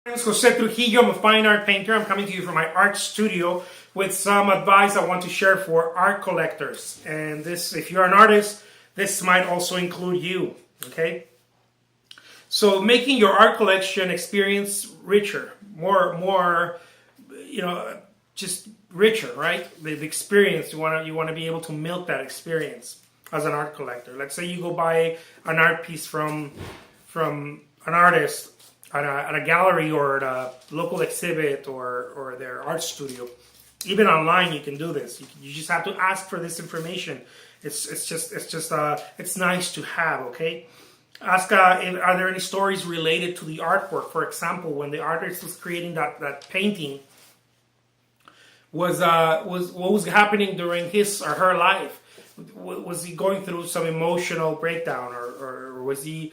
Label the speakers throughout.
Speaker 1: My name is Jose Trujillo. I'm a fine art painter. I'm coming to you from my art studio with some advice I want to share for art collectors. And this, if you're an artist, this might also include you. Okay? So making your art collection experience richer, more, just richer, right? The experience, you want to be able to milk that experience as an art collector. Let's say you go buy an art piece from an artist at a gallery or at a local exhibit or their art studio. Even online, you can do this. You just have to ask for this information. It's nice to have. Okay. Ask, are there any stories related to the artwork? For example, when the artist was creating that painting, was what was happening during his or her life? Was he going through some emotional breakdown, or was he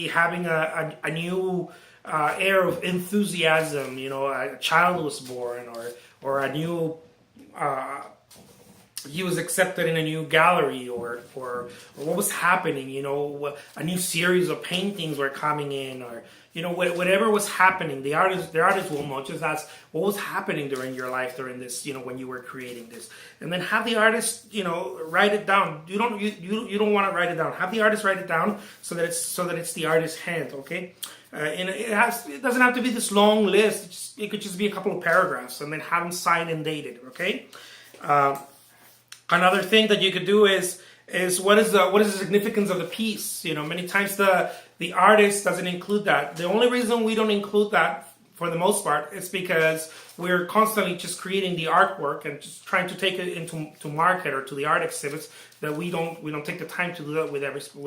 Speaker 1: having a new air of enthusiasm? A child was born, or a new. He was accepted in a new gallery, or what was happening, a new series of paintings were coming in, or whatever was happening. The artist will know. Just ask what was happening during your life during this, when you were creating this, and then have the artist, write it down. You don't want to write it down. Have the artist write it down so that it's the artist's hand. Okay, and it doesn't have to be this long list. It could just be a couple of paragraphs, and then have them signed and dated. Okay. Another thing that you could do is what is the significance of the piece? Many times the artist doesn't include that. The only reason we don't include that for the most part is because we're constantly just creating the artwork and just trying to take it into market or to the art exhibits, that we don't take the time to do that with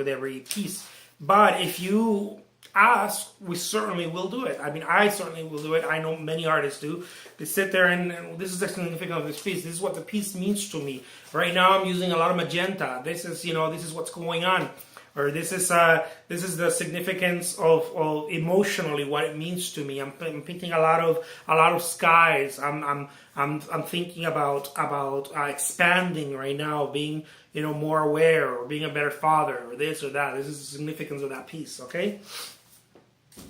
Speaker 1: every piece. But if you ask, we certainly will do it. I mean, I certainly will do it. I know many artists do. They sit there and this is the significance of this piece. This is what the piece means to me. Right now I'm using a lot of magenta. This is what's going on. Or this is the significance of emotionally what it means to me. I'm painting a lot of skies. I'm thinking about expanding right now, being more aware, or being a better father, or this or that. This is the significance of that piece. Okay.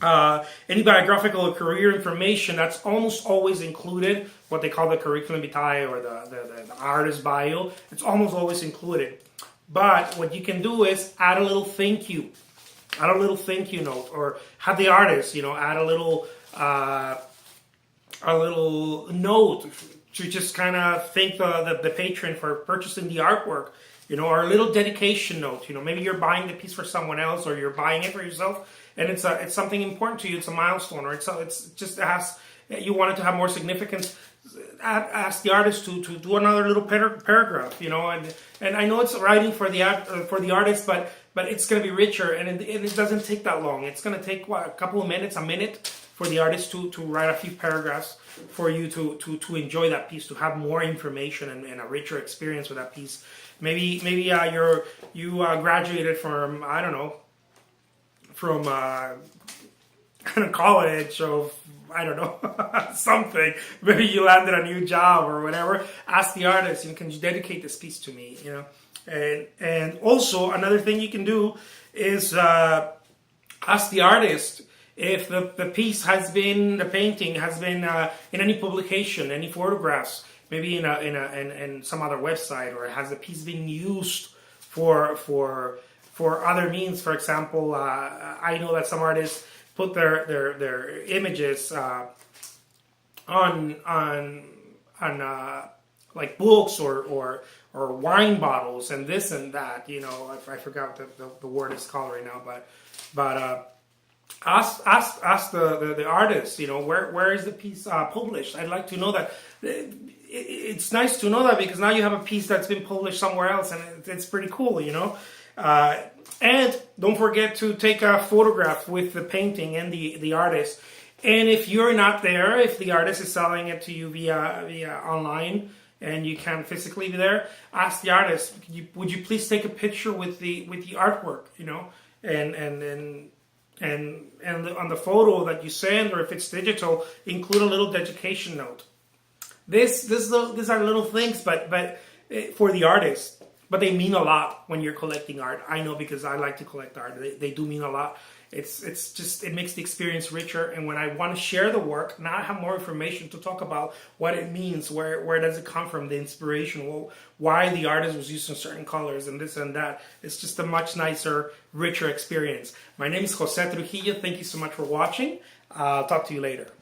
Speaker 1: Any biographical or career information, that's almost always included. What they call the curriculum vitae, or the artist bio. It's almost always included. But what you can do is add a little thank you. Add a little thank you note, or have the artist, add a little note to just kind of thank the patron for purchasing the artwork, or a little dedication note. Maybe you're buying the piece for someone else, or you're buying it for yourself, and it's something important to you. It's a milestone, or you want it to have more significance. Ask the artist to do another little paragraph, and I know it's writing for the artist, but it's going to be richer, and it doesn't take that long. It's going to take a couple of minutes, a minute, for the artist to write a few paragraphs for you to enjoy that piece, to have more information and a richer experience with that piece. Maybe you graduated from, I don't know, from college, or I don't know, something. Maybe you landed a new job or whatever. Ask the artist, can you dedicate this piece to me? And also another thing you can do is ask the artist if the painting has been in any publication, any photographs, maybe in some other website, or has the piece been used for other means. For example, I know that some artists put their images on like books or wine bottles and this and that. I forgot what the word is called right now, but ask the artist. Where is the piece published? I'd like to know that. It's nice to know that, because now you have a piece that's been published somewhere else, and it's pretty cool. And don't forget to take a photograph with the painting and the artist. And if you're not there, if the artist is selling it to you via online and you can't physically be there, ask the artist, would you please take a picture with the artwork, and on the photo that you send, or if it's digital, include a little dedication note. These are little things, but for the artist. But they mean a lot when you're collecting art. I know, because I like to collect art. They do mean a lot. it's just, it makes the experience richer. And when I want to share the work, now I have more information to talk about what it means, where does it come from, the inspiration, why the artist was using certain colors and this and that. It's just a much nicer, richer experience. My name is Jose Trujillo. Thank you so much for watching. I'll talk to you later.